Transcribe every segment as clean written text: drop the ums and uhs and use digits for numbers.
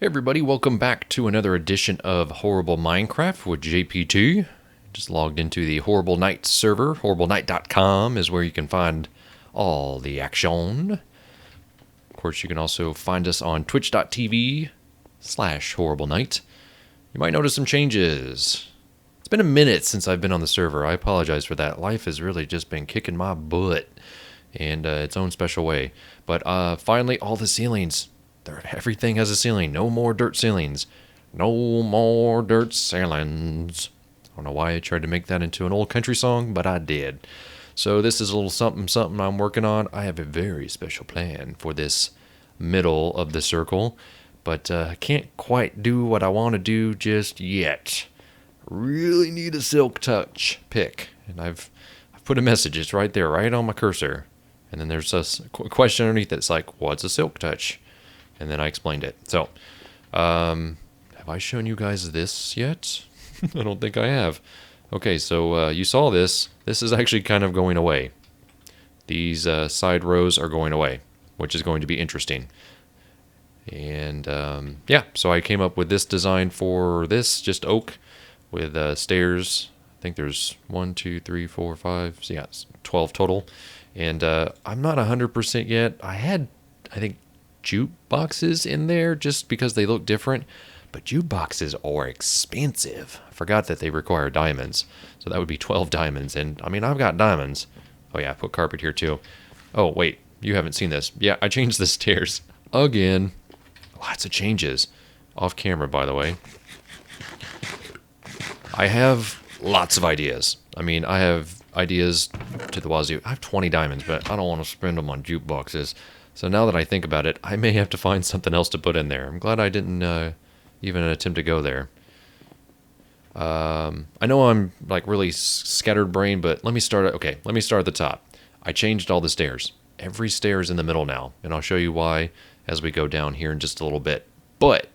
Hey everybody, welcome back to another edition of Horrible Minecraft with JP2. Just logged into the Horrible Night server. HorribleNight.com is where you can find all the action. Of course, you can also find us on twitch.tv/HorribleNight. You might notice some changes. It's been a minute since I've been on the server. I apologize for that. Life has really just been kicking my butt in its own special way. But finally, all the ceilings. Everything has a ceiling. No more dirt ceilings. No more dirt ceilings. I don't know why I tried to make that into an old country song, but I did. So this is a little something I'm working on. I have a very special plan for this middle of the circle, but I can't quite do what I want to do just yet. Really need a silk touch pick, and I've put a message. It's right there, right on my cursor. And then there's a question underneath that's like, what's a silk touch? And then I explained it. So, have I shown you guys this yet? I don't think I have. Okay, so you saw this. This is actually kind of going away. These side rows are going away, which is going to be interesting. And yeah, so I came up with this design for this, just oak with stairs. I think there's 1, 2, 3, 4, 5. So yeah, it's 12 total. And I'm not 100% yet. I think, jukeboxes in there just because they look different, but jukeboxes are expensive. I forgot that they require diamonds, so that would be 12 diamonds, and I mean, I've got diamonds. Oh yeah, I put carpet here too. Oh wait, you haven't seen this. Yeah, I changed the stairs again. Lots of changes off camera, by the way. I have lots of ideas. I mean, I have ideas to the wazoo. I have 20 diamonds, but I don't want to spend them on jukeboxes. So now that I think about it, I may have to find something else to put in there. I'm glad I didn't even attempt to go there. I know I'm like really scattered brain, but let me start at the top. I changed all the stairs. Every stair is in the middle now, and I'll show you why as we go down here in just a little bit. But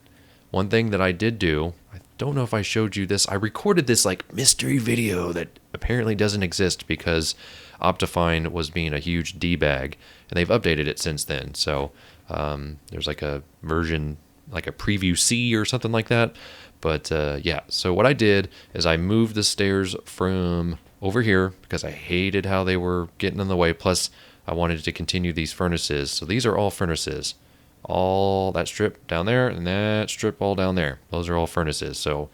one thing that I did do, I don't know if I showed you this. I recorded this like mystery video that apparently doesn't exist because Optifine was being a huge D-bag, and they've updated it since then. So there's like a version, like a preview C or something like that. But yeah, so what I did is I moved the stairs from over here because I hated how they were getting in the way. Plus, I wanted to continue these furnaces. So these are all furnaces. All that strip down there and that strip all down there. Those are all furnaces. So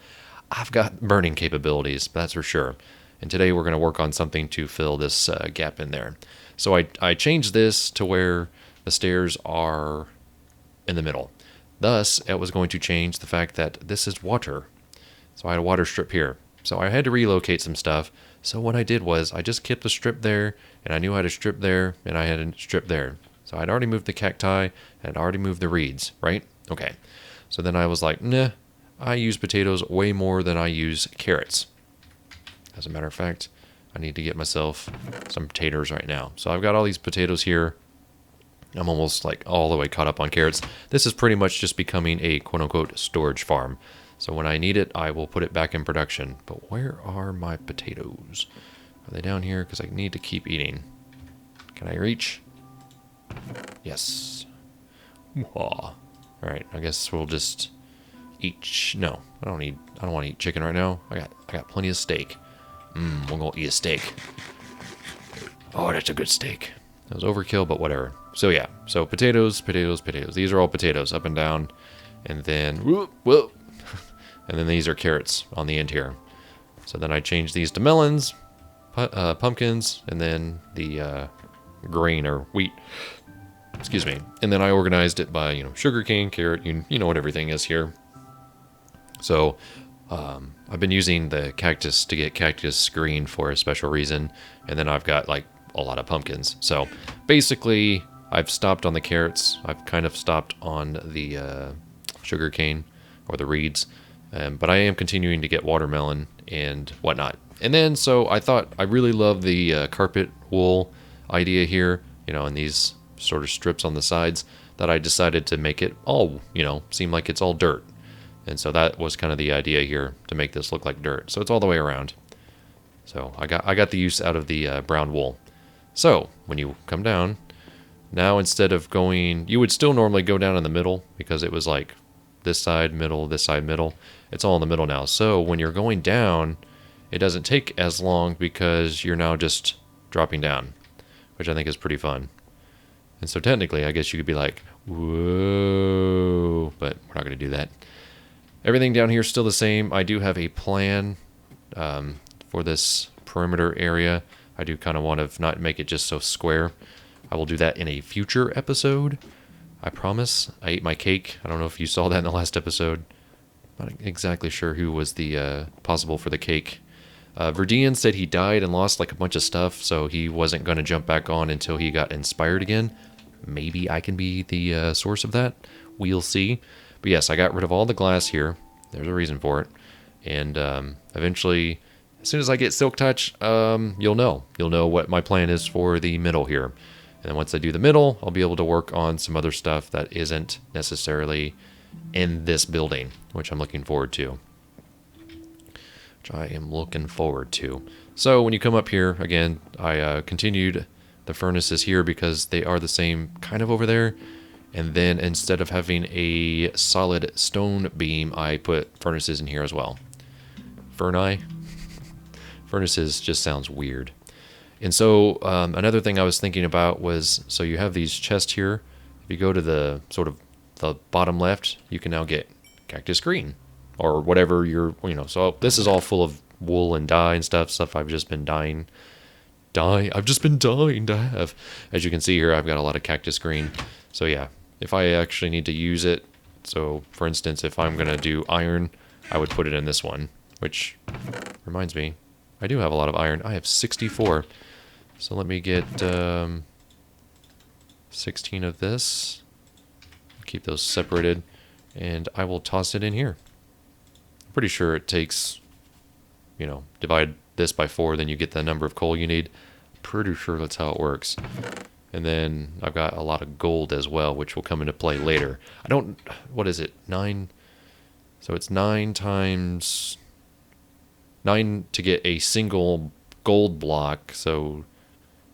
I've got burning capabilities, that's for sure. And today we're going to work on something to fill this gap in there. So I changed this to where the stairs are in the middle. Thus, it was going to change the fact that this is water. So I had a water strip here. So I had to relocate some stuff. So what I did was I just kept the strip there, and I knew I had a strip there, and I had a strip there. So I'd already moved the cacti, and I'd already moved the reeds, right? Okay. So then I was like, nah, I use potatoes way more than I use carrots. As a matter of fact, I need to get myself some potatoes right now. So I've got all these potatoes here. I'm almost like all the way caught up on carrots. This is pretty much just becoming a quote-unquote storage farm. So when I need it, I will put it back in production. But where are my potatoes? Are they down here? Because I need to keep eating. Can I reach? Yes. All right, I guess we'll just eat. No, I don't want to eat chicken right now. I got plenty of steak. We're gonna eat a steak. Oh, that's a good steak. That was overkill, but whatever. So yeah, so potatoes. These are all potatoes, up and down, and then whoop, and then these are carrots on the end here. So then I changed these to melons, pumpkins, and then the grain or wheat. Excuse me. And then I organized it by sugarcane, carrot. You know what everything is here. So I've been using the cactus to get cactus green for a special reason, and then I've got like a lot of pumpkins. So basically, I've stopped on the carrots. I've kind of stopped on the sugarcane or the reeds, but I am continuing to get watermelon and whatnot. And then so I thought I really love the carpet wool idea here, and these sort of strips on the sides, that I decided to make it all, seem like it's all dirt. And so that was kind of the idea here, to make this look like dirt. So it's all the way around. So I got the use out of the brown wool. So when you come down, now instead of going, you would still normally go down in the middle because it was like this side, middle, this side, middle. It's all in the middle now. So when you're going down, it doesn't take as long because you're now just dropping down, which I think is pretty fun. And so technically, I guess you could be like, whoa, but we're not going to do that. Everything down here is still the same. I do have a plan for this perimeter area. I do kind of want to not make it just so square. I will do that in a future episode. I promise. I ate my cake. I don't know if you saw that in the last episode. Not exactly sure who was the possible for the cake. Verdian said he died and lost like a bunch of stuff, so he wasn't going to jump back on until he got inspired again. Maybe I can be the source of that. We'll see. But yes, I got rid of all the glass here. There's a reason for it. And eventually, as soon as I get Silk Touch, you'll know. You'll know what my plan is for the middle here. And then once I do the middle, I'll be able to work on some other stuff that isn't necessarily in this building, which I'm looking forward to. So when you come up here, again, I continued the furnaces here because they are the same kind of over there. And then instead of having a solid stone beam, I put furnaces in here as well. Furnaces just sounds weird. And so another thing I was thinking about was, so you have these chests here. If you go to the sort of the bottom left, you can now get cactus green or whatever so this is all full of wool and dye and stuff I've just been dying to have. As you can see here, I've got a lot of cactus green. So yeah, if I actually need to use it, so for instance, if I'm going to do iron, I would put it in this one, which reminds me, I do have a lot of iron. I have 64. So let me get 16 of this. Keep those separated, and I will toss it in here. I'm pretty sure it takes, divide this by 4, then you get the number of coal you need. Pretty sure that's how it works. And then I've got a lot of gold as well, which will come into play later. What is it? 9. So it's 9 times 9 to get a single gold block. So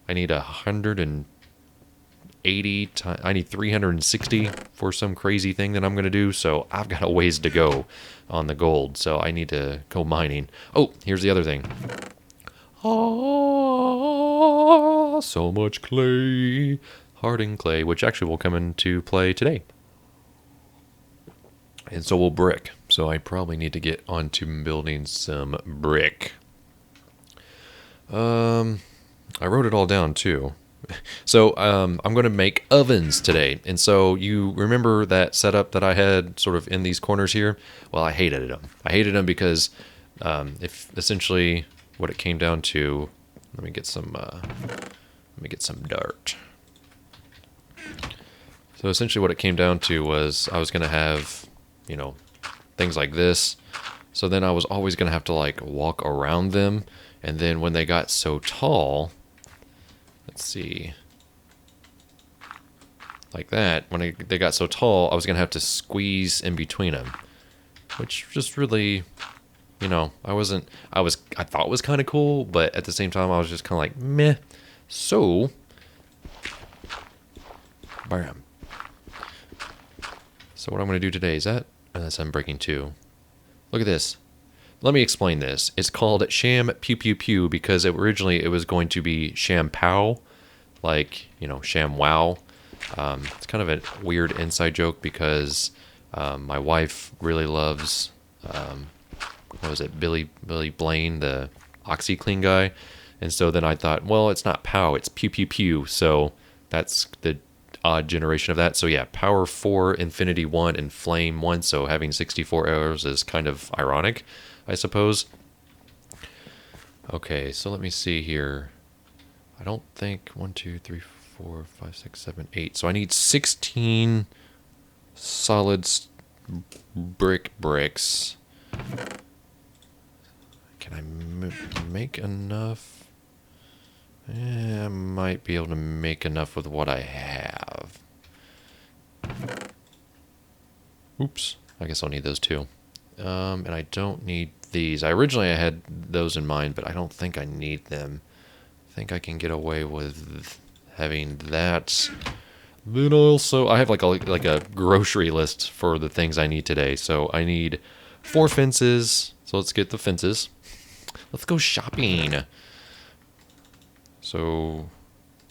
I need 180 I need 360 for some crazy thing that I'm going to do. So I've got a ways to go on the gold. So I need to go mining. Oh, here's the other thing. So much clay. Hardened clay, which actually will come into play today. And so will brick. So I probably need to get onto building some brick. I wrote it all down too. So I'm going to make ovens today. And so you remember that setup that I had sort of in these corners here? Well, I hated them. I hated them because if essentially what it came down to, let me get some dirt. So essentially what it came down to was I was going to have, things like this. So then I was always going to have to like walk around them. And then when they got so tall, let's see, like that, when they got so tall, I was going to have to squeeze in between them, which just really, I thought was kind of cool, but at the same time, I was just kind of like, meh. So, bam. So what I'm going to do today is that, unless I'm breaking 2. Look at this. Let me explain this. It's called Sham Pew Pew Pew because originally it was going to be Sham Pow, like, Sham Wow. It's kind of a weird inside joke because my wife really loves, Billy Blaine, the OxyClean guy. And so then I thought, well, it's not Pow, it's Pew Pew Pew. So that's the odd generation of that. So yeah, Power 4, Infinity 1, and Flame 1. So having 64 arrows is kind of ironic, I suppose. Okay, so let me see here. I don't think 1, 2, 3, 4, 5, 6, 7, 8. So I need 16 solid bricks. Can I make enough? I might be able to make enough with what I have. Oops. I guess I'll need those too. And I don't need these. Originally I had those in mind, but I don't think I need them. I think I can get away with having that. Then also, I have like a grocery list for the things I need today. So I need 4 fences. So let's get the fences. Let's go shopping. So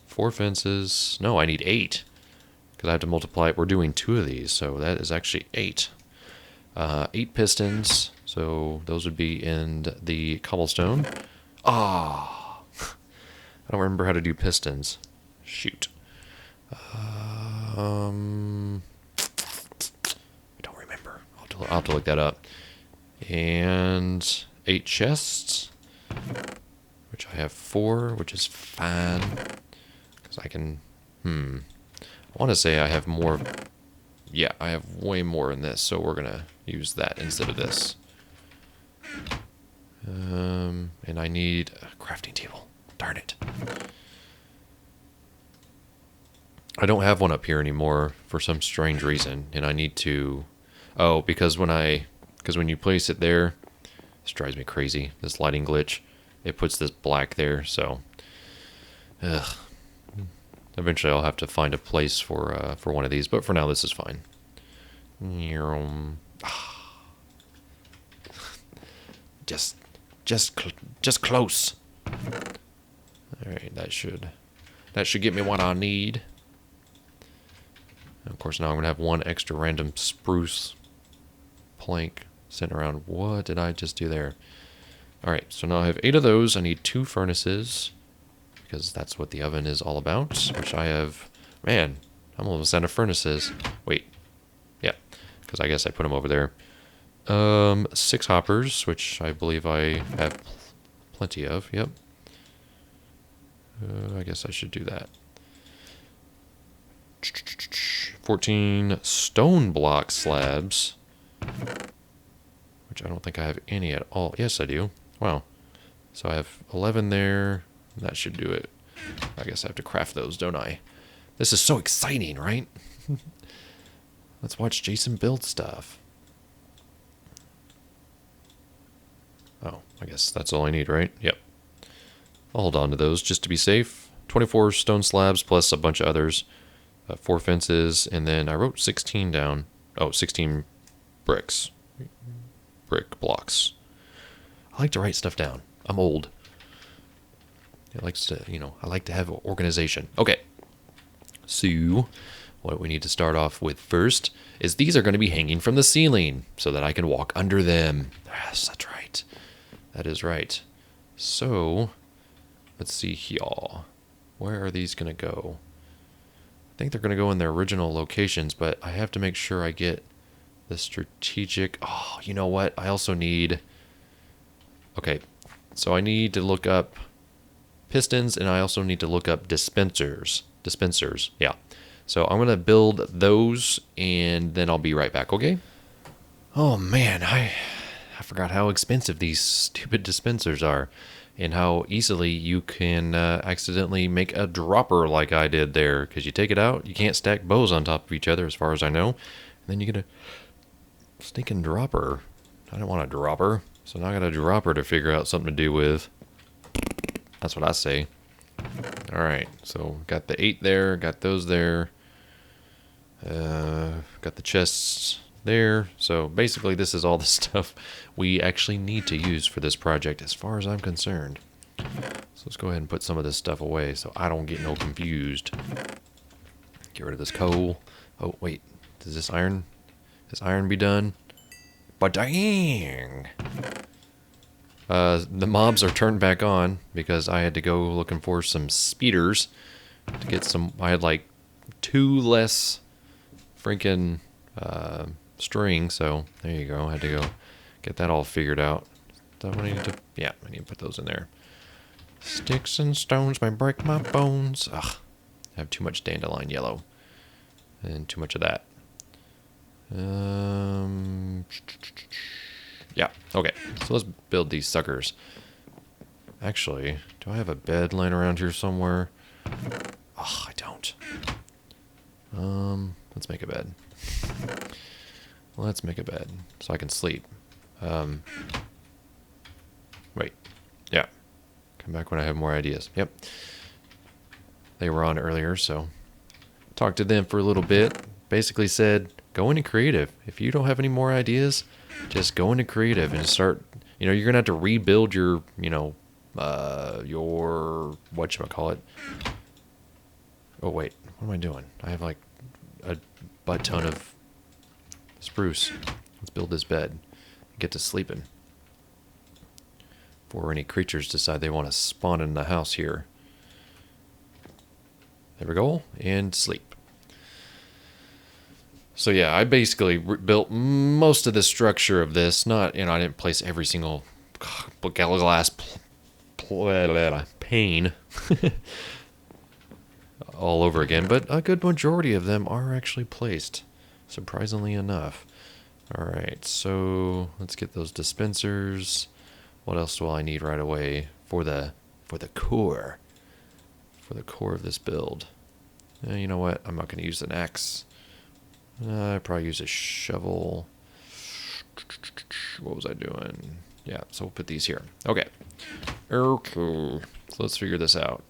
4 fences. No, I need 8 because I have to multiply it. We're doing 2 of these, so that is actually 8. 8 pistons. So those would be in the cobblestone. Ah, I don't remember how to do pistons. Shoot. I don't remember. I'll have to look that up. And 8 chests, which I have 4, which is fine. Because I can, I want to say I have more. Yeah, I have way more in this, so we're going to use that instead of this. And I need a crafting table. Darn it. I don't have one up here anymore for some strange reason, and I need to... Oh, because when you place it there, this drives me crazy, this lighting glitch. It puts this black there, so... Ugh. Eventually I'll have to find a place for one of these, but for now this is fine. Just close. Alright, that should get me what I need. And of course now I'm going to have 1 extra random spruce plank sitting around. What did I just do there? Alright, so now I have 8 of those. I need 2 furnaces, because that's what the oven is all about, which I have... Man, I'm almost out of furnaces. Wait. Yeah, because I guess I put them over there. 6 hoppers, which I believe I have plenty of. Yep. I guess I should do that. 14 stone block slabs, which I don't think I have any at all. Yes, I do. Wow. So I have 11 there. That should do it. I guess I have to craft those, don't I? This is so exciting, right? Let's watch Jason build stuff. Oh, I guess that's all I need, right? Yep. I'll hold on to those just to be safe. 24 stone slabs plus a bunch of others. 4 fences, and then I wrote 16 down. Oh, 16 bricks. Brick blocks. I like to write stuff down. I'm old. It likes to, I like to have organization. Okay. So, what we need to start off with first is these are going to be hanging from the ceiling so that I can walk under them. Yes, that's right. That is right. So, let's see here. Where are these going to go? I think they're going to go in their original locations, but I have to make sure I get the strategic... Oh, you know what? I also need... Okay, so I need to look up pistons, and I also need to look up dispensers. Dispensers, yeah. So I'm going to build those, and then I'll be right back, okay? Oh, man, I forgot how expensive these stupid dispensers are, and how easily you can accidentally make a dropper like I did there, because you take it out, you can't stack bows on top of each other as far as I know, and then you get a stinking dropper. I don't want a dropper, so now I got a dropper to figure out something to do with. That's what I say. Alright, so got the 8 there, got those there, got the chests there. So basically this is all the stuff we actually need to use for this project as far as I'm concerned. So let's go ahead and put some of this stuff away so I don't get no confused. Get rid of this coal. Oh wait, does this iron be done? But dang! The mobs are turned back on because I had to go looking for some speeders to get some. I had like 2 less freaking string, so there you go. I had to go get that all figured out. So I need to, yeah, I need to put those in there. Sticks and stones may break my bones. Ugh, I have too much dandelion yellow and too much of that. Yeah, okay, so let's build these suckers. Actually, do I have a bed laying around here somewhere? Oh, I don't. Let's make a bed. Let's make a bed so I can sleep. Wait, yeah. Come back when I have more ideas. Yep. They were on earlier, so Talked to them for a little bit. Basically said, go into creative. If you don't have any more ideas, just go into creative and start. You're gonna have to rebuild your, your whatchamacallit. Oh wait, what am I doing? I have like a butt ton of spruce. Let's build this bed. Get to sleeping. Before any creatures decide they want to spawn in the house here. There we go, and sleep. So yeah, I basically built most of the structure of this. Not, I didn't place every single glass pane all over again, but a good majority of them are actually placed, surprisingly enough. All right, so let's get those dispensers. What else do I need right away for the core? For the core of this build. You know what? I'm not going to use an axe. I'd probably use a shovel. What was I doing? Yeah, so we'll put these here. Okay. Okay. So let's figure this out.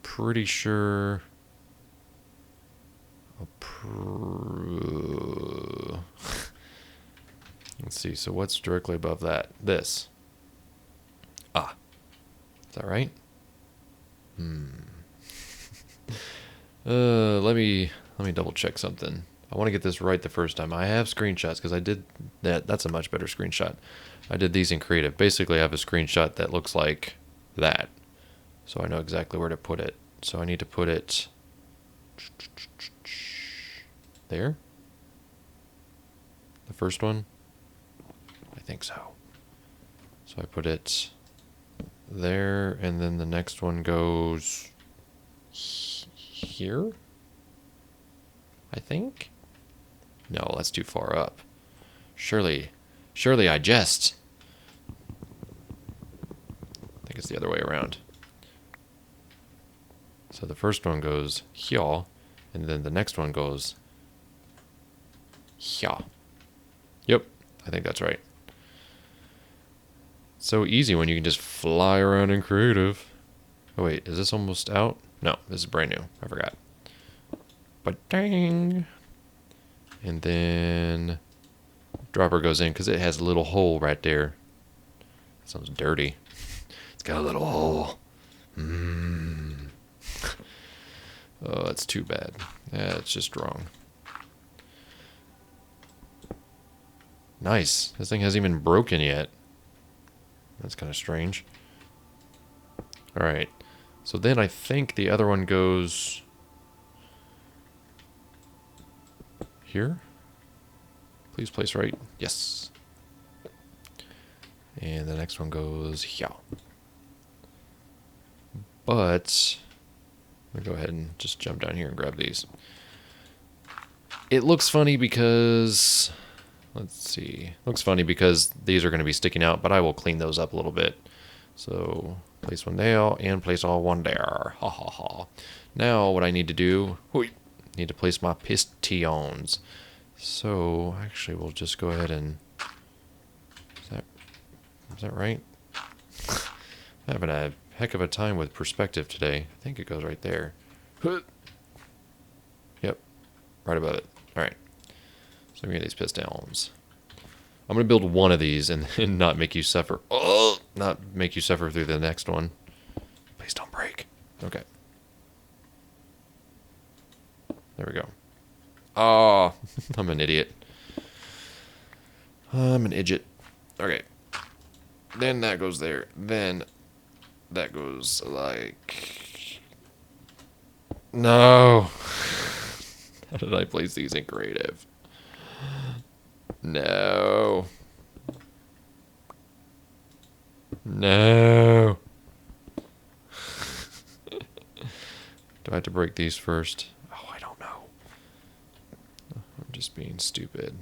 Pretty sure. Let's see. So what's directly above that? This. Ah. Is that right? Let me double check something. I want to get this right the first time. I have screenshots because I did that. That's a much better screenshot. I did these in creative. Basically, I have a screenshot that looks like that. So I know exactly where to put it. So I need to put it there. The first one? I think so. So I put it there, and then the next one goes here, I think. No, that's too far up. Surely I jest. I think it's the other way around. So the first one goes here, and then the next one goes here. Yep, I think that's right. So easy when you can just fly around in creative. Oh wait, is this almost out? No, this is brand new. I forgot. But dang. And then dropper goes in because it has a little hole right there. Sounds dirty. It's got a little hole. Oh, that's too bad. That's just wrong. Nice. This thing hasn't even broken yet. That's kind of strange. All right. So then I think the other one goes here. Please place right. Yes. And the next one goes here. But I'm going to go ahead and just jump down here and grab these. It looks funny because, let's see. Looks funny because these are going to be sticking out, but I will clean those up a little bit. So place one there and place all one there. Ha ha ha. Now what I need to do, need to place my pistions. So actually we'll just go ahead and, is that right? I'm having a heck of a time with perspective today. I think it goes right there. Yep, right above it. All right. So we get these pistons. I'm going to build one of these and not make you suffer. Oh, not make you suffer through the next one. Please don't break. Okay. There we go. Oh, I'm an idiot. I'm an idiot. Okay. Then that goes there. Then that goes like... No. How did I place these in creative? No. No. Do I have to break these first? Oh, I don't know. I'm just being stupid.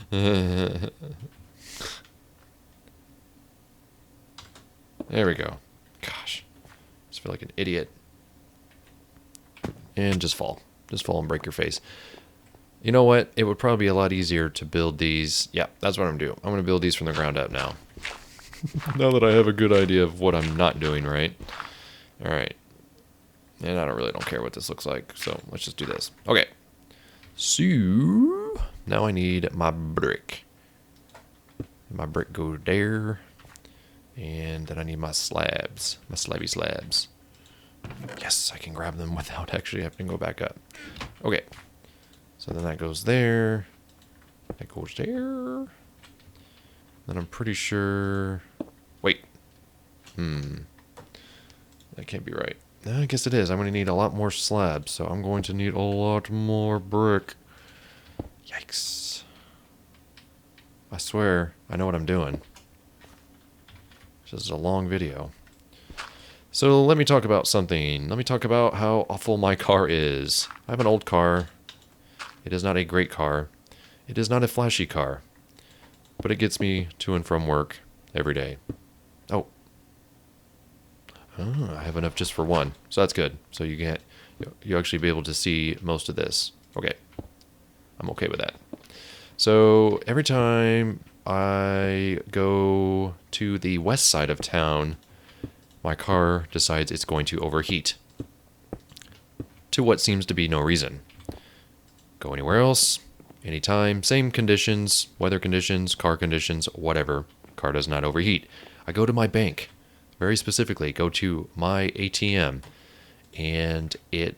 There we go. Gosh. I just feel like an idiot. And just fall. Just fall and break your face. You know what? It would probably be a lot easier to build these. Yeah, that's what I'm doing. I'm going to build these from the ground up now. Now that I have a good idea of what I'm not doing right. All right. And I don't care what this looks like, so let's just do this. Okay. So now I need my brick. My brick go there. And then I need my slabs, my slabby slabs. Yes, I can grab them without actually having to go back up. Okay. So then that goes there. That goes there. Then I'm pretty sure... Wait. That can't be right. I guess it is. I'm going to need a lot more slabs, so I'm going to need a lot more brick. Yikes. I swear, I know what I'm doing. This is a long video. So let me talk about something. Let me talk about how awful my car is. I have an old car. It is not a great car. It is not a flashy car. But it gets me to and from work every day. Oh. I have enough just for one. So that's good. So you actually be able to see most of this. Okay. I'm okay with that. So every time I go to the west side of town, my car decides it's going to overheat. To what seems to be no reason. Go anywhere else, anytime, same conditions, weather conditions, car conditions, whatever. Car does not overheat. I go to my bank, very specifically, go to my ATM, and it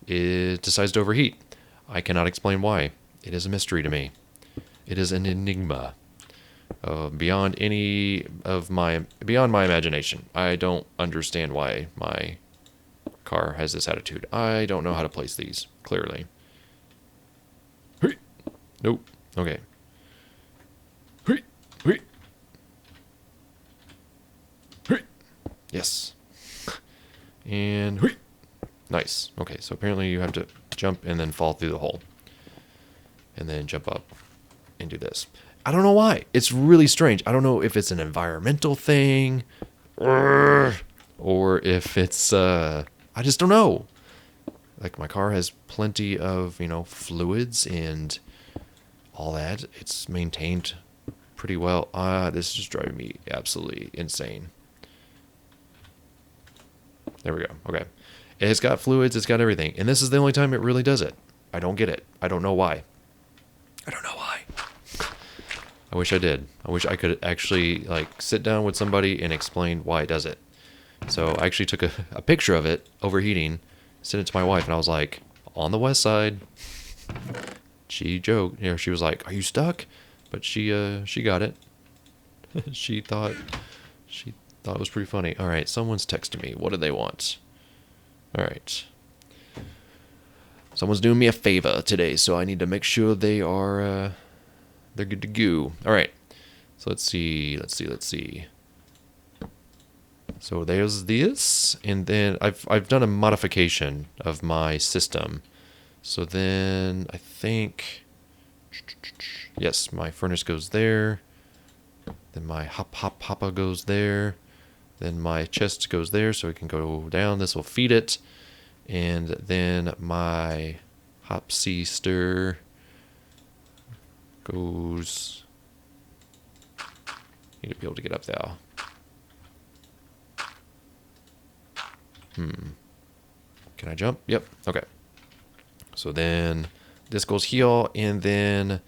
decides to overheat. I cannot explain why. It is a mystery to me. It is an enigma. Beyond my imagination. I don't understand why my car has this attitude. I don't know how to place these, clearly. Nope. Okay. Yes. And nice. Okay, so apparently you have to jump and then fall through the hole. And then jump up and do this. I don't know why. It's really strange. I don't know if it's an environmental thing or if it's, I just don't know. Like my car has plenty of, fluids and all that. It's maintained pretty well. This is just driving me absolutely insane. There we go. Okay. It's got fluids. It's got everything. And this is the only time it really does it. I don't get it. I don't know why. I don't know why. I wish I did. I wish I could actually sit down with somebody and explain why it does it. So I actually took a picture of it overheating, sent it to my wife, and I was like, on the west side. She joked. She was like, "Are you stuck?" But she got it. she thought it was pretty funny. All right, someone's texting me. What do they want? All right. Someone's doing me a favor today, so I need to make sure they are they're good to go. All right. So let's see. So there's this, and then I've done a modification of my system. So then I think, yes, my furnace goes there. Then my hoppa goes there. Then my chest goes there, so it can go down. This will feed it. And then my hopsy stir goes. Need to be able to get up there. Can I jump? Yep. Okay. So then this goes here, and then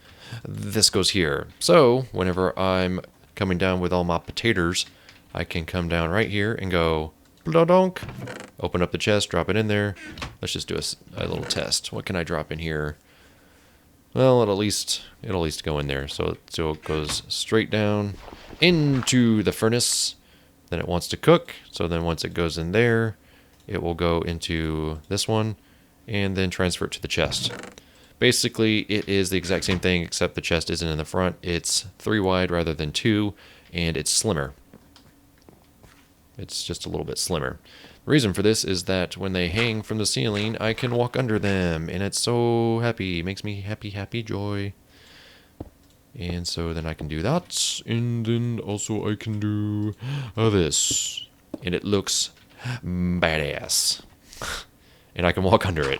this goes here. So whenever I'm coming down with all my potatoes, I can come down right here and go blah-donk. Open up the chest, drop it in there. Let's just do a little test. What can I drop in here? Well, it'll at least go in there. So it goes straight down into the furnace. Then it wants to cook. So then once it goes in there, it will go into this one and then transfer it to the chest. Basically, it is the exact same thing, except the chest isn't in the front. It's 3 wide rather than 2, and it's slimmer. It's just a little bit slimmer. The reason for this is that when they hang from the ceiling, I can walk under them, and it's so happy. It makes me happy, happy joy. And so then I can do that, and then also I can do this. And it looks badass. And I can walk under it.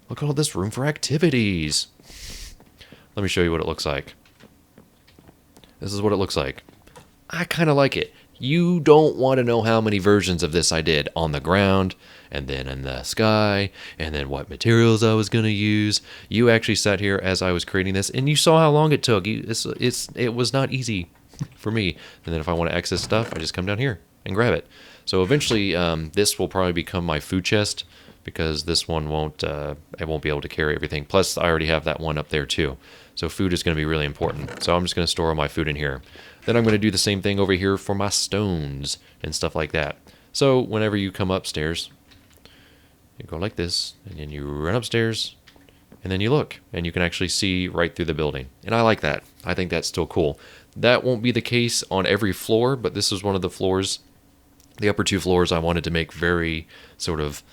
Look at all this room for activities. Let me show you what it looks like. This is what it looks like. I kind of like it. You don't want to know how many versions of this I did on the ground, and then in the sky, and then what materials I was going to use. You actually sat here as I was creating this, and you saw how long it took. It was not easy for me. And then if I want to access stuff, I just come down here and grab it. So eventually, this will probably become my food chest, because this one won't, I won't be able to carry everything. Plus, I already have that one up there too. So food is going to be really important. So I'm just going to store all my food in here. Then I'm going to do the same thing over here for my stones and stuff like that. So whenever you come upstairs, you go like this, and then you run upstairs, and then you look, and you can actually see right through the building. And I like that. I think that's still cool. That won't be the case on every floor, but this is one of the floors. The upper two floors I wanted to make very sort of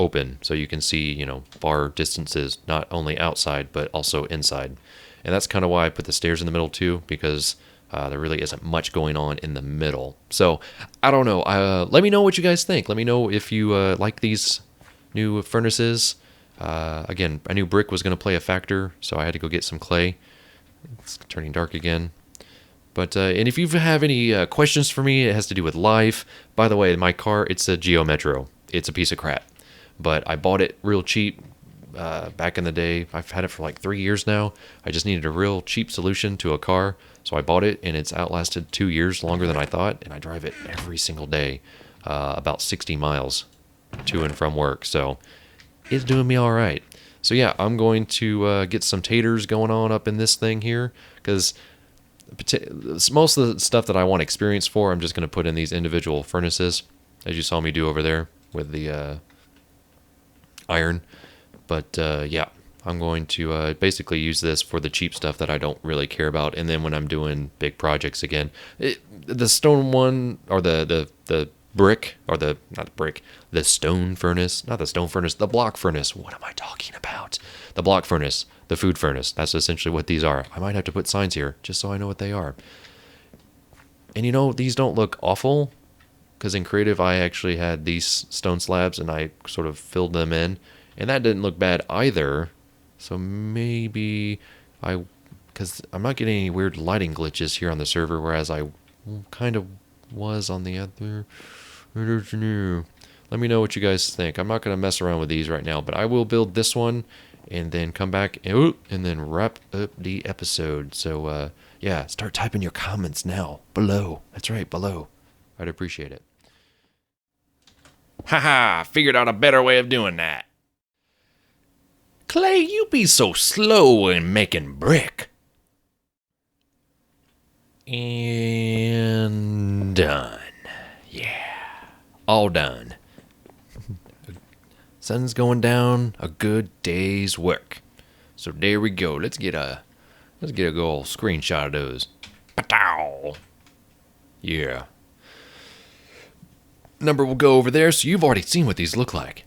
open, so you can see, you know, far distances, not only outside, but also inside. And that's kind of why I put the stairs in the middle too, because there really isn't much going on in the middle. So I don't know. Let me know what you guys think. Let me know if you like these new furnaces. Again, I knew brick was going to play a factor, so I had to go get some clay. It's turning dark again. But and if you have any questions for me, it has to do with life. By the way, my car, it's a Geo Metro. It's a piece of crap. But I bought it real cheap back in the day. I've had it for like 3 years now. I just needed a real cheap solution to a car. So I bought it, and it's outlasted 2 years longer than I thought. And I drive it every single day, about 60 miles to and from work. So it's doing me all right. So yeah, I'm going to get some taters going on up in this thing here, because most of the stuff that I want experience for, I'm just going to put in these individual furnaces, as you saw me do over there with the iron. But yeah, I'm going to basically use this for the cheap stuff that I don't really care about. And then when I'm doing big projects again, the stone one, or the brick, or the stone furnace, not the stone furnace, the block furnace. What am I talking about? The block furnace, the food furnace. That's essentially what these are. I might have to put signs here just so I know what they are. And you know, these don't look awful, because in creative I actually had these stone slabs and I sort of filled them in, and that didn't look bad either. So maybe because I'm not getting any weird lighting glitches here on the server, whereas I kind of was on the other. Let me know what you guys think. I'm not going to mess around with these right now, but I will build this one and then come back and then wrap up the episode. So yeah, start typing your comments now below. That's right, below. I'd appreciate it. Haha, figured out a better way of doing that. Clay, you be so slow in making brick. And done. Yeah, all done. Sun's going down, a good day's work. So there we go. Let's get a good old screenshot of those. Patow. Yeah. Number will go over there, so you've already seen what these look like.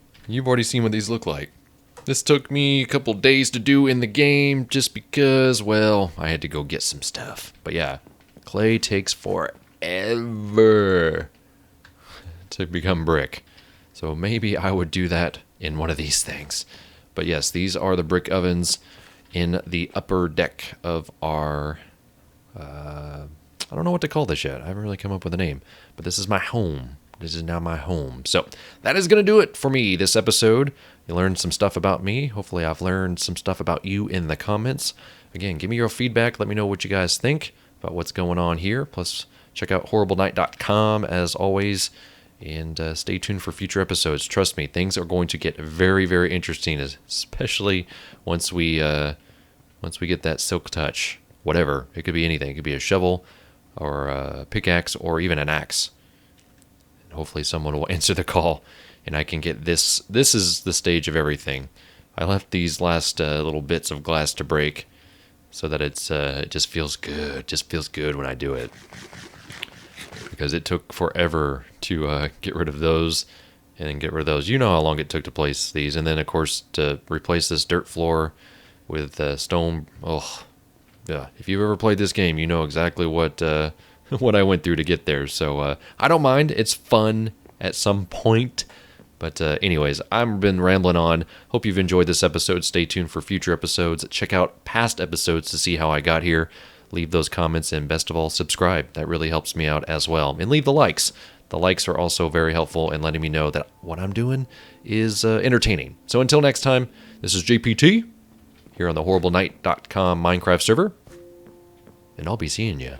This took me a couple days to do in the game, just because, well, I had to go get some stuff. But yeah, clay takes forever to become brick. So maybe I would do that in one of these things. But yes, these are the brick ovens in the upper deck of our, I don't know what to call this yet. I haven't really come up with a name, but this is my home. This is now my home. So that is going to do it for me this episode. You learned some stuff about me. Hopefully I've learned some stuff about you in the comments. Again, give me your feedback. Let me know what you guys think about what's going on here. Plus, check out horriblenight.com as always. And stay tuned for future episodes. Trust me, things are going to get very, very interesting, especially once we get that silk touch. Whatever. It could be anything. It could be a shovel or a pickaxe or even an axe. And hopefully someone will answer the call and I can get this. This is the stage of everything. I left these last little bits of glass to break so that it just feels good. It just feels good when I do it. Because it took forever to get rid of those and then get rid of those. You know how long it took to place these. And then, of course, to replace this dirt floor with stone. Oh, yeah. If you've ever played this game, you know exactly what what I went through to get there. So I don't mind. It's fun at some point. But anyways, I've been rambling on. Hope you've enjoyed this episode. Stay tuned for future episodes. Check out past episodes to see how I got here. leave those comments, and best of all, subscribe. That really helps me out as well. And leave the likes. The likes are also very helpful in letting me know that what I'm doing is entertaining. So until next time, this is JPT here on the HorribleNight.com Minecraft server, and I'll be seeing you